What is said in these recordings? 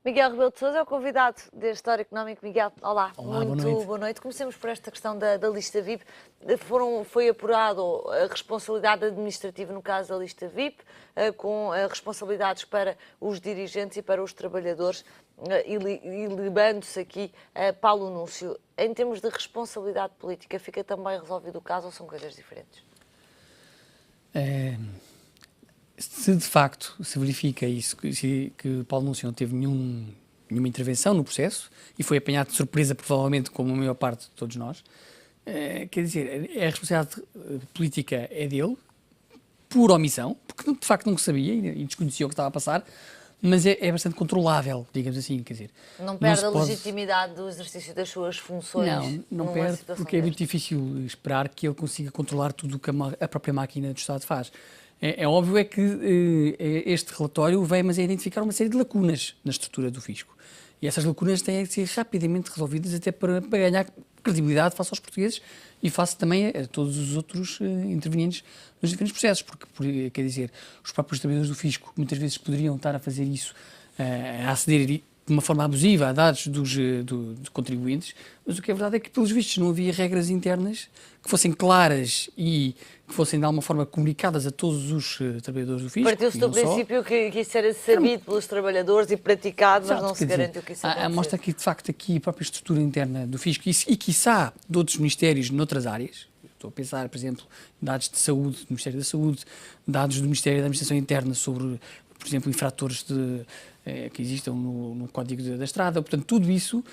Miguel Rebelo de Sousa é o convidado deste Hora Económico. Miguel, olá, Olá, muito boa noite. Comecemos por esta questão da lista VIP. Foi apurado a responsabilidade administrativa no caso da lista VIP, com responsabilidades para os dirigentes e para os trabalhadores, e libando-se aqui Paulo Núncio. Em termos de responsabilidade política, fica também resolvido o caso ou são coisas diferentes? Se de facto se verifica isso, que Paulo Núncio não teve nenhuma intervenção no processo e foi apanhado de surpresa, provavelmente, como a maior parte de todos nós, quer dizer, a responsabilidade política é dele, por omissão, porque de facto não sabia e desconhecia o que estava a passar, mas é bastante controlável, digamos assim, quer dizer. Não perde a legitimidade do exercício das suas funções? Não perde, porque é muito difícil esperar que ele consiga controlar tudo o que a própria máquina do Estado faz. É óbvio que este relatório vem, mas a identificar uma série de lacunas na estrutura do fisco. E essas lacunas têm que ser rapidamente resolvidas até para ganhar credibilidade face aos portugueses e face também a todos os outros intervenientes nos diferentes processos, porque, quer dizer, os próprios trabalhadores do fisco muitas vezes poderiam estar a fazer isso, a aceder de uma forma abusiva a dados dos contribuintes, mas o que é verdade é que, pelos vistos, não havia regras internas que fossem claras e que fossem de alguma forma comunicadas a todos os trabalhadores do fisco. Partiu-se do princípio que isso era sabido pelos trabalhadores e praticado, mas não se garantiu que isso acontecesse. Mostra que, de facto, aqui a própria estrutura interna do fisco e quiçá de outros ministérios noutras áreas, estou a pensar, por exemplo, dados de saúde, do Ministério da Saúde, dados do Ministério da Administração Interna sobre, por exemplo, infratores que existam no Código da Estrada. Portanto, tudo isso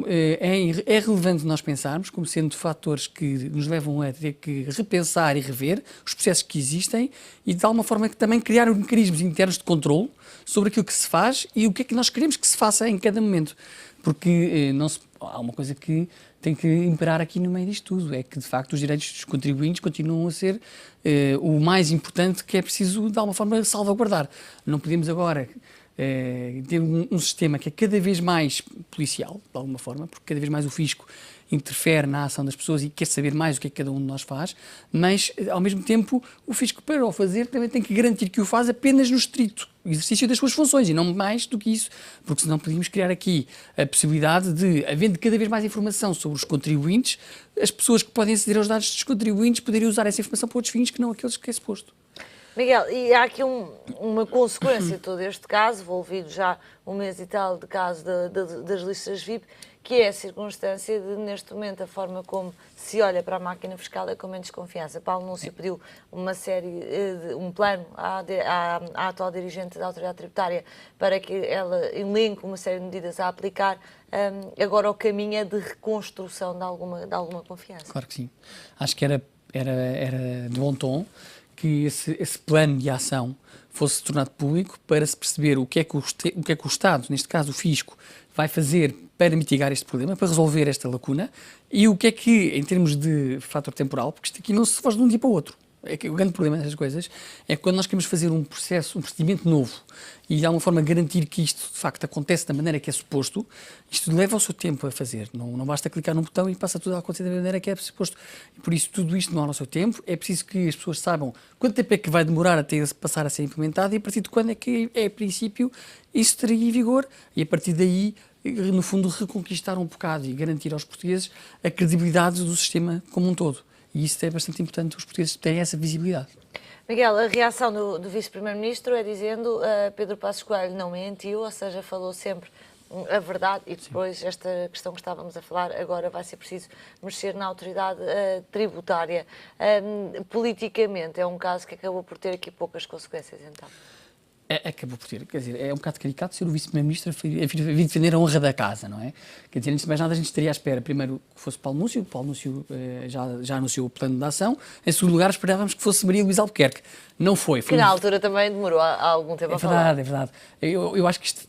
é relevante nós pensarmos como sendo fatores que nos levam a ter que repensar e rever os processos que existem e, de alguma forma, que também criar mecanismos internos de controle sobre aquilo que se faz e o que é que nós queremos que se faça em cada momento. Porque há uma coisa que tem que imperar aqui no meio disto tudo, é que, de facto, os direitos dos contribuintes continuam a ser o mais importante que é preciso, de alguma forma, salvaguardar. Não podemos agora ter um sistema que é cada vez mais policial, de alguma forma, porque cada vez mais o fisco interfere na ação das pessoas e quer saber mais o que é que cada um de nós faz, mas, ao mesmo tempo, o fisco, para o fazer, também tem que garantir que o faz apenas no estrito exercício das suas funções e não mais do que isso, porque senão podíamos criar aqui a possibilidade de, havendo cada vez mais informação sobre os contribuintes, as pessoas que podem aceder aos dados dos contribuintes poderiam usar essa informação para outros fins que não aqueles que é suposto. Miguel, e há aqui uma consequência de todo este caso, envolvido já um mês e tal de caso das listas VIP, que é a circunstância de, neste momento, a forma como se olha para a máquina fiscal é com menos confiança. Paulo Núncio pediu um plano à atual dirigente da Autoridade Tributária para que ela elenque uma série de medidas a aplicar. Agora o caminho é de reconstrução de alguma confiança. Claro que sim. Acho que era de bom tom que esse plano de ação fosse tornado público para se perceber o que é que o Estado, neste caso o Fisco, vai fazer para mitigar este problema, para resolver esta lacuna e o que é que, em termos de fator temporal, porque isto aqui não se faz de um dia para o outro. É que o grande problema destas coisas é que quando nós queremos fazer um procedimento novo e de alguma forma garantir que isto de facto acontece da maneira que é suposto, isto leva o seu tempo a fazer. Não basta clicar num botão e passa tudo a acontecer da maneira que é suposto. E por isso tudo isto demora o seu tempo. É preciso que as pessoas saibam quanto tempo é que vai demorar até passar a ser implementado e a partir de quando é que, a princípio, isso estaria em vigor. E a partir daí, no fundo, reconquistar um bocado e garantir aos portugueses a credibilidade do sistema como um todo. E isso é bastante importante, os portugueses terem essa visibilidade. Miguel, a reação do vice-primeiro-ministro é dizendo Pedro Passos Coelho não mentiu, ou seja, falou sempre a verdade e depois sim. Esta questão que estávamos a falar, agora vai ser preciso mexer na autoridade tributária. Politicamente é um caso que acabou por ter aqui poucas consequências, então. Acabou por ter, quer dizer, é um bocado caricato ser o vice-primeiro-ministro a vir defender a honra da casa, não é? Quer dizer, antes de mais nada a gente estaria à espera, primeiro, que fosse Paulo Núncio já anunciou o plano de ação, em segundo lugar esperávamos que fosse Maria Luísa Albuquerque. Não foi. Que na altura também demorou há algum tempo a falar. É verdade. Eu acho que isto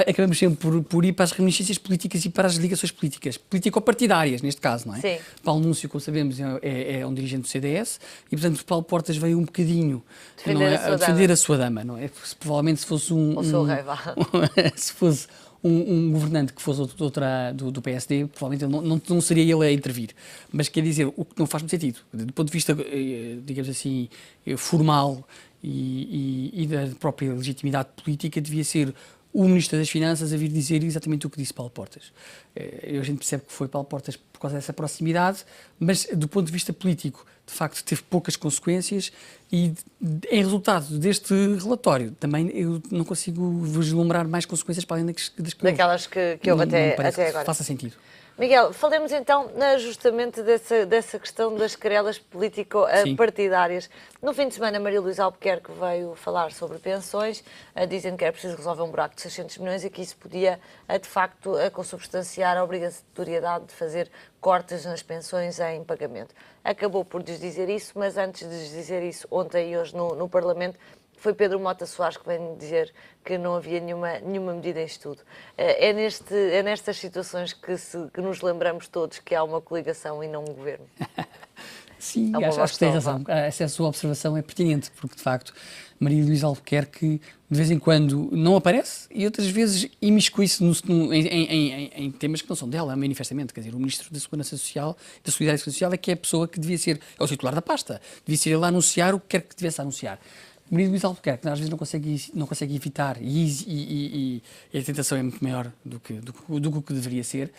acabamos sempre por ir para as reminiscências políticas e para as ligações políticas, político-partidárias, neste caso, não é? Sim. Paulo Núncio, como sabemos, é um dirigente do CDS e, portanto, Paulo Portas veio um bocadinho defender a sua dama, não é? Provavelmente se fosse o seu rei, vá. Se fosse um governante que fosse do PSD, provavelmente não seria ele a intervir. Mas quer dizer, o que não faz muito sentido. Do ponto de vista, digamos assim, formal e da própria legitimidade política, devia ser o Ministro das Finanças a vir dizer exatamente o que disse Paulo Portas. A gente percebe que foi Paulo Portas por causa dessa proximidade, mas do ponto de vista político, de facto, teve poucas consequências e, em resultado deste relatório, também eu não consigo vislumbrar mais consequências para além daquelas que houve até agora. Faça sentido. Miguel, falemos então justamente dessa questão das querelas político-partidárias. No fim de semana, Maria Luísa Albuquerque veio falar sobre pensões, dizendo que era preciso resolver um buraco de 600 milhões e que isso podia, de facto, consubstanciar a obrigatoriedade de fazer cortes nas pensões em pagamento. Acabou por desdizer isso, mas antes de desdizer isso, ontem e hoje no Parlamento, foi Pedro Mota Soares que veio dizer que não havia nenhuma medida em estudo. É nestas situações que nos lembramos todos que há uma coligação e não um governo. Sim, acho que tem razão. Essa sua observação é pertinente, porque de facto Maria Luísa Albuquerque de vez em quando não aparece e outras vezes imiscui-se em temas que não são dela, manifestamente. Quer dizer, o Ministro da Segurança Social, da Solidariedade Social, é que é a pessoa que devia ser, é o titular da pasta, devia ser ele a anunciar o que quer que tivesse a anunciar. Maria Luísa Albuquerque às vezes não consegue evitar e a tentação é muito maior do que deveria ser,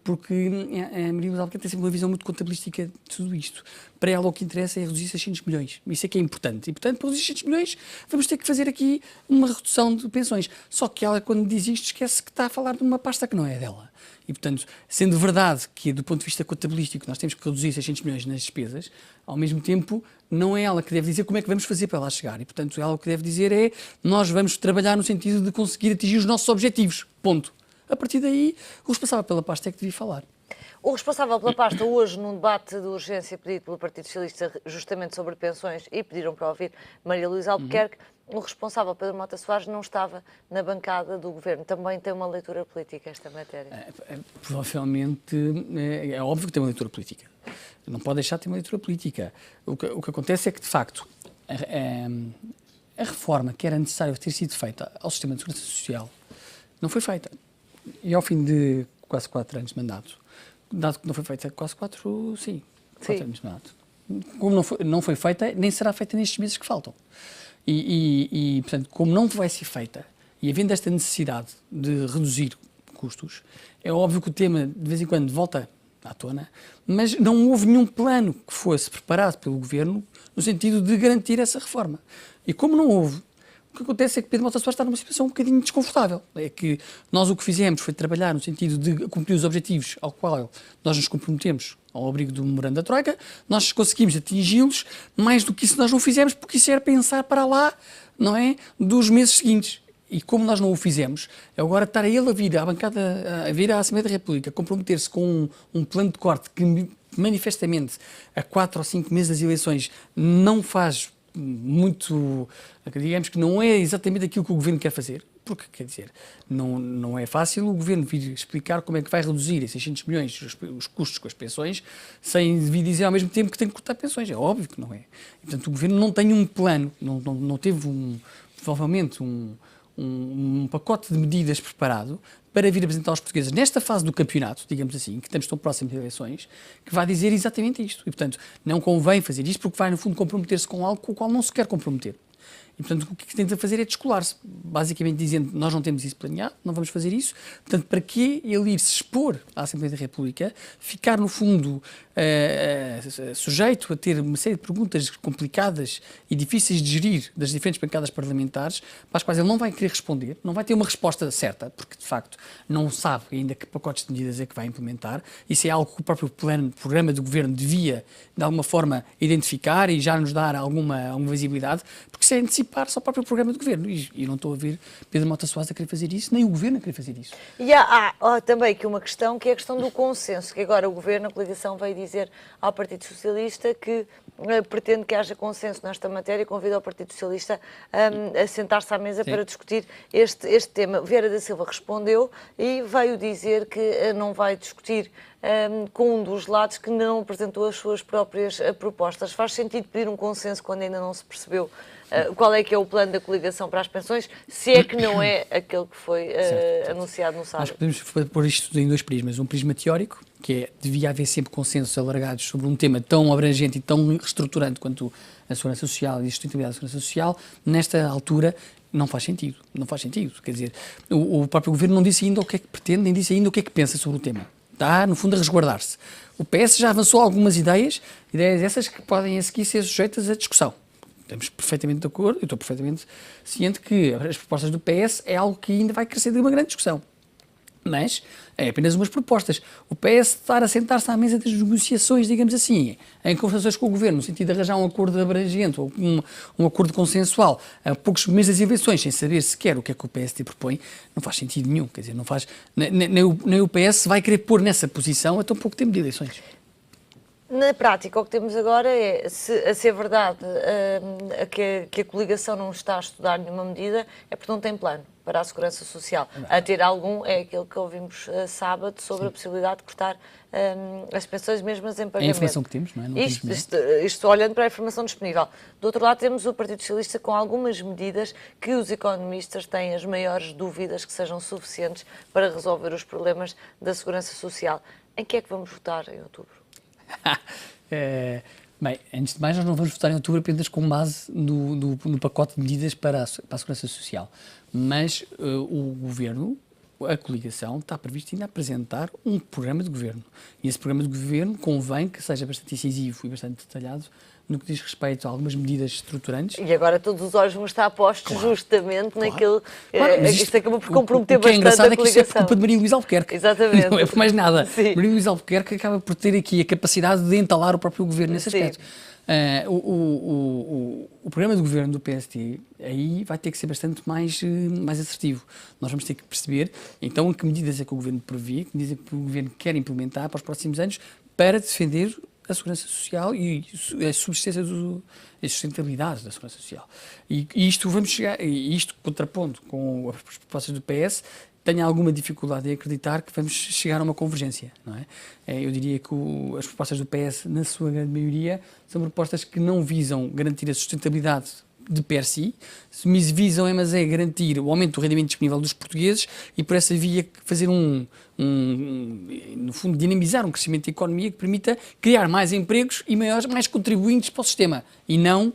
porque a Maria Luísa Albuquerque tem sempre uma visão muito contabilística de tudo isto. Para ela o que interessa é reduzir 600 milhões. Isso é que é importante. E, portanto, para reduzir 600 milhões vamos ter que fazer aqui uma redução de pensões. Só que ela, quando diz isto, esquece que está a falar de uma pasta que não é dela. E, portanto, sendo verdade que, do ponto de vista contabilístico, nós temos que reduzir 600 milhões nas despesas, ao mesmo tempo, não é ela que deve dizer como é que vamos fazer para lá chegar. E, portanto, ela o que deve dizer é nós vamos trabalhar no sentido de conseguir atingir os nossos objetivos. Ponto. A partir daí, o responsável pela pasta é que devia falar. O responsável pela pasta, hoje, num debate de urgência pedido pelo Partido Socialista justamente sobre pensões, e pediram para ouvir Maria Luísa Albuquerque, o responsável, Pedro Mota Soares, não estava na bancada do governo. Também tem uma leitura política esta matéria? Provavelmente, é óbvio que tem uma leitura política. Não pode deixar de ter uma leitura política. O que acontece é que, de facto, a reforma que era necessária ter sido feita ao sistema de segurança social não foi feita. E ao fim de quase 4 anos de mandato, dado que não foi feita quase 4 anos de mandato, como não foi feita, nem será feita nestes meses que faltam. Portanto, como não vai ser feita, e havendo esta necessidade de reduzir custos, é óbvio que o tema, de vez em quando, volta à tona, mas não houve nenhum plano que fosse preparado pelo Governo no sentido de garantir essa reforma. E como não houve, o que acontece é que Pedro Mota Soares está numa situação um bocadinho desconfortável. É que nós o que fizemos foi trabalhar no sentido de cumprir os objetivos ao qual nós nos comprometemos ao abrigo do memorando da Troika, nós conseguimos atingi-los, mais do que isso nós não fizemos, porque isso era pensar para lá, não é, dos meses seguintes. E como nós não o fizemos, agora estar a ele a vir à bancada, a vir à Assembleia da República, comprometer-se com um plano de corte que manifestamente a 4 ou 5 meses das eleições não faz muito, digamos que não é exatamente aquilo que o Governo quer fazer, porque, quer dizer, não é fácil o Governo vir explicar como é que vai reduzir em 600 milhões os custos com as pensões, sem vir dizer ao mesmo tempo que tem que cortar pensões. É óbvio que não é. E, portanto, o Governo não tem um plano, não teve provavelmente um pacote de medidas preparado para vir apresentar aos portugueses nesta fase do campeonato, digamos assim, que estamos tão próximos de eleições, que vai dizer exatamente isto. E, portanto, não convém fazer isto porque vai, no fundo, comprometer-se com algo com o qual não se quer comprometer. E, portanto, o que tenta fazer é descolar-se, basicamente dizendo nós não temos isso planeado, não vamos fazer isso. Portanto, para que ele ir se expor à Assembleia da República, ficar, no fundo, sujeito a ter uma série de perguntas complicadas e difíceis de gerir das diferentes bancadas parlamentares, para as quais ele não vai querer responder, não vai ter uma resposta certa, porque, de facto, não sabe ainda que pacotes de medidas é que vai implementar. Isso é algo que o próprio programa do Governo devia, de alguma forma, identificar e já nos dar alguma visibilidade, porque isso é antecipar-se ao próprio programa do Governo. E não estou a ver Pedro Mota Soares a querer fazer isso, nem o Governo a querer fazer isso. E há também aqui uma questão, que é a questão do consenso, que agora o Governo, a coligação, veio dizer ao Partido Socialista que pretende que haja consenso nesta matéria e convida o Partido Socialista a sentar-se à mesa para discutir este tema. Vieira da Silva respondeu e veio dizer que não vai discutir com um dos lados que não apresentou as suas próprias propostas. Faz sentido pedir um consenso quando ainda não se percebeu qual é que é o plano da coligação para as pensões, se é que não é aquele que foi anunciado no sábado? Acho que podemos pôr isto em 2 prismas. Um prisma teórico, que é, devia haver sempre consensos alargados sobre um tema tão abrangente e tão reestruturante quanto a segurança social e a sustentabilidade da segurança social. Nesta altura, não faz sentido. Não faz sentido. Quer dizer, o próprio governo não disse ainda o que é que pretende, nem disse ainda o que é que pensa sobre o tema. Está, no fundo, a resguardar-se. O PS já avançou algumas ideias essas que podem a seguir ser sujeitas à discussão. Estamos perfeitamente de acordo, eu estou perfeitamente ciente que as propostas do PS é algo que ainda vai crescer de uma grande discussão. Mas é apenas umas propostas. O PS estar a sentar-se à mesa das negociações, digamos assim, em conversações com o Governo, no sentido de arranjar um acordo abrangente ou um acordo consensual a poucos meses das eleições, sem saber sequer o que é que o PSD propõe, não faz sentido nenhum. Quer dizer, não faz, nem o PS vai querer pôr nessa posição a tão pouco tempo de eleições. Na prática, o que temos agora é, a ser verdade que a coligação não está a estudar nenhuma medida, é porque não tem plano para a segurança social. A ter algum é aquilo que ouvimos sábado sobre a possibilidade de cortar as pensões mesmas em pagamento. É a informação que temos, não é? Não Isto olhando para a informação disponível. Do outro lado, temos o Partido Socialista com algumas medidas que os economistas têm as maiores dúvidas que sejam suficientes para resolver os problemas da segurança social. Em que é que vamos votar em outubro? Bem, antes de mais, nós não vamos votar em outubro apenas com base no pacote de medidas para a Segurança Social. Mas o Governo, a coligação, está previsto ainda apresentar um programa de governo. E esse programa de governo convém que seja bastante incisivo e bastante detalhado no que diz respeito a algumas medidas estruturantes. E agora todos os olhos vão estar postos justamente naquilo... Isto acaba por comprometer o que é bastante a engraçado é que isto é por coligação. culpa de Maria Luísa Albuquerque. Exatamente. Não é por mais nada. Sim. Maria Luísa Albuquerque acaba por ter aqui a capacidade de entalar o próprio governo nesse aspecto. O programa de governo do PSD aí vai ter que ser bastante mais assertivo. Nós vamos ter que perceber, então, que medidas é que o governo prevê, que medidas é que o governo quer implementar para os próximos anos para defender a segurança social e a subsistência a sustentabilidade da segurança social. E isto vamos chegar, isto contrapondo com as propostas do PS, tenho alguma dificuldade em acreditar que vamos chegar a uma convergência, não é? Eu diria que as propostas do PS, na sua grande maioria, são propostas que não visam garantir a sustentabilidade de per si, visam garantir o aumento do rendimento disponível dos portugueses e por essa via fazer no fundo, dinamizar um crescimento da economia que permita criar mais empregos e mais contribuintes para o sistema e não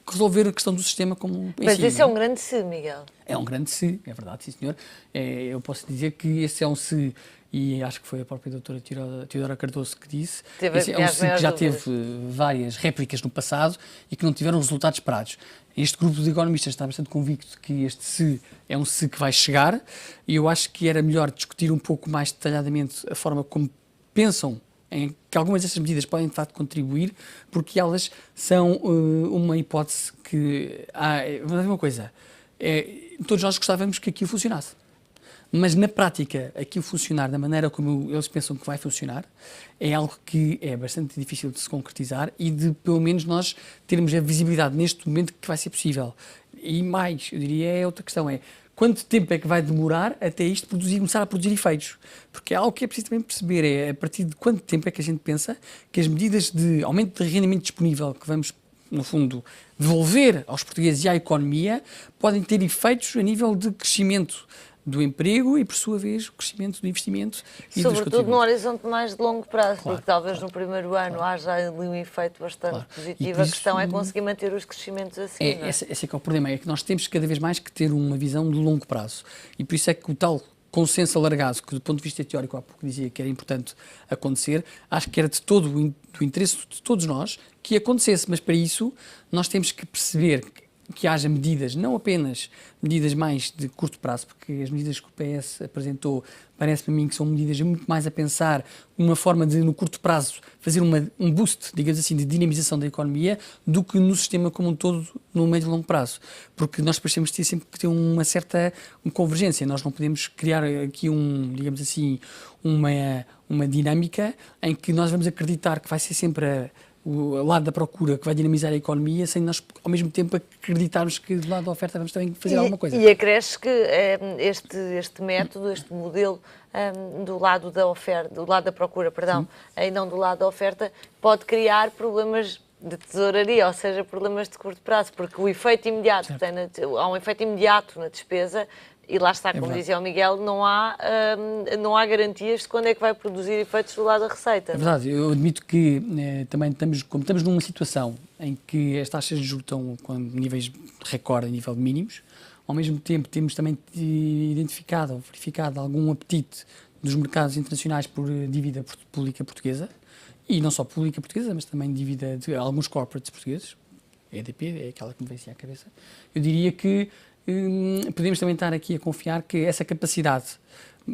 resolver a questão do sistema como Mas esse é um grande se, Miguel. É um grande se, é verdade, sim senhor. Eu posso dizer que esse é um se, e acho que foi a própria doutora Teodora Cardoso que disse, esse é um se que já teve várias réplicas no passado e que não tiveram os resultados esperados. Este grupo de economistas está bastante convicto que este se é um se que vai chegar e eu acho que era melhor discutir um pouco mais detalhadamente a forma como pensam em que algumas dessas medidas podem de facto contribuir, porque elas são uma hipótese que vou dizer uma coisa, todos nós gostávamos que aquilo funcionasse, mas na prática aquilo funcionar da maneira como eles pensam que vai funcionar é algo que é bastante difícil de se concretizar e de pelo menos nós termos a visibilidade neste momento que vai ser possível. E mais, eu diria, é outra questão, quanto tempo é que vai demorar até isto começar a produzir efeitos? Porque é algo que é preciso também perceber, a partir de quanto tempo é que a gente pensa que as medidas de aumento de rendimento disponível que vamos, no fundo, devolver aos portugueses e à economia podem ter efeitos a nível de crescimento do emprego e, por sua vez, o crescimento do investimento e dos sobretudo contribuintes. no horizonte mais de longo prazo, Claro, porque talvez no primeiro ano haja ali um efeito bastante positivo. A questão é conseguir manter os crescimentos assim. Esse é que é o problema, é que nós temos cada vez mais que ter uma visão de longo prazo. E por isso é que o tal consenso alargado, que do ponto de vista teórico há pouco dizia que era importante acontecer, acho que era do interesse de todos nós que acontecesse, mas para isso nós temos que perceber que haja medidas, não apenas medidas mais de curto prazo, porque as medidas que o PS apresentou parece-me a mim que são medidas muito mais a pensar uma forma de, no curto prazo, fazer um boost, digamos assim, de dinamização da economia, do que no sistema como um todo, no médio e longo prazo. Porque nós depois temos que ter sempre que ter uma certa convergência. Nós não podemos criar aqui digamos assim, uma dinâmica em que nós vamos acreditar que vai ser sempre o lado da procura que vai dinamizar a economia, sem nós, ao mesmo tempo, acreditarmos que do lado da oferta vamos também fazer alguma coisa. E acresce que este método, este modelo do lado da oferta, do lado da procura, perdão, e não do lado da oferta, pode criar problemas de tesouraria, ou seja, problemas de curto prazo, porque o efeito imediato, há um efeito imediato na despesa. E lá está, como dizia o Miguel, não há garantias de quando é que vai produzir efeitos do lado da receita. É verdade, eu admito que também estamos numa situação em que as taxas de juros estão com níveis de recorde, a nível de mínimos, ao mesmo tempo temos também identificado ou verificado algum apetite dos mercados internacionais por dívida pública portuguesa, e não só pública portuguesa, mas também dívida de alguns corporates portugueses. A EDP é aquela que me vem assim à cabeça. Eu diria que podemos também estar aqui a confiar que essa capacidade,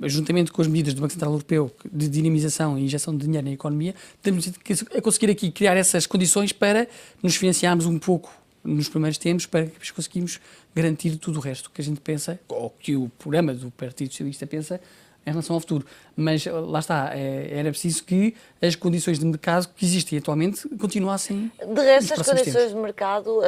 juntamente com as medidas do Banco Central Europeu de dinamização e injeção de dinheiro na economia, estamos a conseguir aqui criar essas condições para nos financiarmos um pouco nos primeiros tempos, para que conseguimos garantir tudo o resto que a gente pensa, ou que o programa do Partido Socialista pensa, em relação ao futuro. Mas lá está, era preciso que as condições de mercado que existem atualmente continuassem. De resto, as condições de mercado,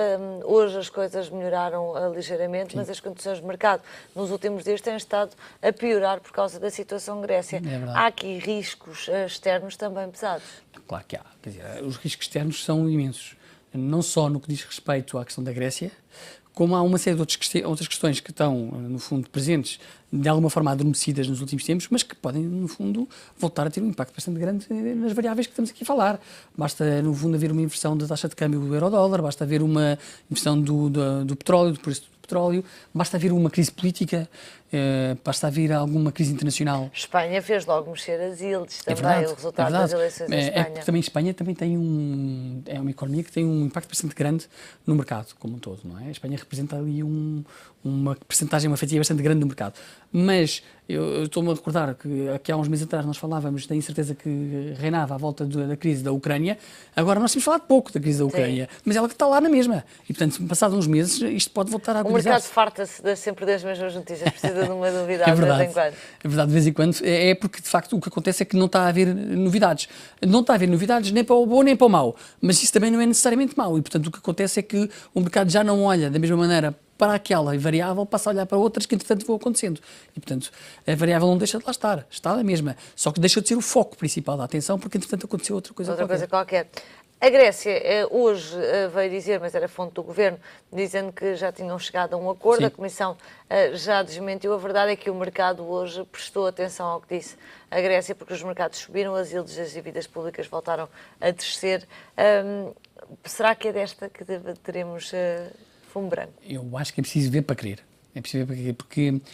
hoje as coisas melhoraram ligeiramente, sim, mas as condições de mercado nos últimos dias têm estado a piorar por causa da situação Grécia. Há aqui riscos externos também pesados. Claro que há. Quer dizer, os riscos externos são imensos. Não só no que diz respeito à questão da Grécia, como há uma série de outras questões que estão, no fundo, presentes, de alguma forma adormecidas nos últimos tempos, mas que podem, no fundo, voltar a ter um impacto bastante grande nas variáveis que estamos aqui a falar. Basta, no fundo, haver uma inversão da taxa de câmbio do euro-dólar, basta haver uma inversão do petróleo, do preço do petróleo, basta haver uma crise política, basta haver alguma crise internacional. Espanha fez logo mexer as yields também, o resultado das eleições em Espanha. Porque também Espanha também tem é uma economia que tem um impacto bastante grande no mercado como um todo, não é? A Espanha representa ali uma percentagem, uma fatia bastante grande do mercado. Mas eu estou-me a recordar que há uns meses atrás nós falávamos da incerteza que reinava à volta da crise da Ucrânia. Agora nós temos falado pouco da crise da Ucrânia, sim, mas ela que está lá na mesma. E, portanto, passados uns meses, isto pode voltar a agudizar-se. O mercado farta-se sempre das mesmas notícias, precisa de uma novidade de vez em quando. É verdade, de vez em quando. É porque, de facto, o que acontece é que não está a haver novidades. Não está a haver novidades nem para o bom nem para o mau. Mas isso também não é necessariamente mau. E, portanto, o que acontece é que o mercado já não olha da mesma maneira para aquela variável, passa a olhar para outras que, entretanto, vão acontecendo. E, portanto, a variável não deixa de lá estar. Está lá mesma. Só que deixa de ser o foco principal da atenção, porque, entretanto, aconteceu outra coisa qualquer. A Grécia hoje veio dizer, mas era fonte do Governo, dizendo que já tinham chegado a um acordo, sim, a Comissão já desmentiu. A verdade é que o mercado hoje prestou atenção ao que disse a Grécia, porque os mercados subiram, as yields das dívidas públicas voltaram a descer. Será que é desta que teremos fumo branco? Eu acho que é preciso ver para crer. É preciso ver para crer,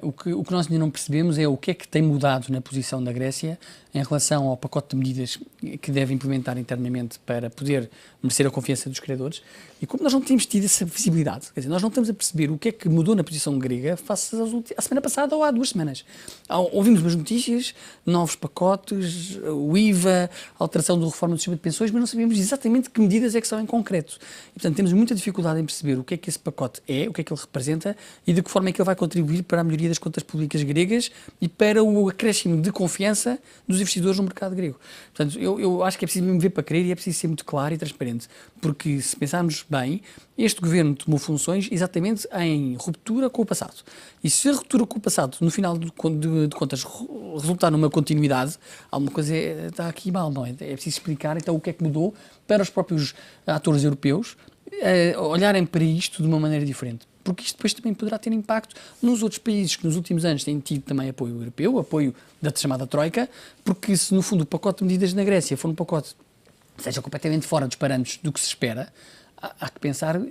porque o que nós ainda não percebemos é o que é que tem mudado na posição da Grécia em relação ao pacote de medidas que deve implementar internamente para poder merecer a confiança dos credores. E como nós não temos tido essa visibilidade, quer dizer, nós não estamos a perceber o que é que mudou na posição grega face à semana passada ou há 2 semanas. Ouvimos umas notícias, novos pacotes, o IVA, alteração da reforma do sistema de pensões, mas não sabemos exatamente que medidas é que são em concreto. E, portanto, temos muita dificuldade em perceber o que é que esse pacote é, o que é que ele representa e de que forma é que ele vai contribuir para a melhoria das contas públicas gregas e para o acréscimo de confiança dos investidores no mercado grego. Portanto, eu acho que é preciso mesmo ver para crer e é preciso ser muito claro e transparente, porque se pensarmos bem, este governo tomou funções exatamente em ruptura com o passado. E se a ruptura com o passado, no final de contas, resultar numa continuidade, alguma coisa está aqui mal, não é? É preciso explicar então o que é que mudou para os próprios atores europeus olharem para isto de uma maneira diferente. Porque isto depois também poderá ter impacto nos outros países que nos últimos anos têm tido também apoio europeu, apoio da chamada Troika, porque se no fundo o pacote de medidas na Grécia for um pacote que seja completamente fora dos parâmetros do que se espera, há que pensar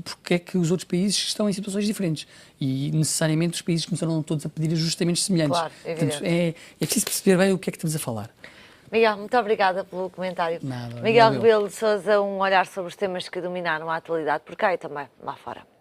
porque é que os outros países estão em situações diferentes e necessariamente os países começaram todos a pedir ajustamentos semelhantes. Claro, portanto, é preciso perceber bem o que é que estamos a falar. Miguel, muito obrigada pelo comentário. Nada, Miguel Rebelo de Sousa, um olhar sobre os temas que dominaram a atualidade por cá e também lá fora.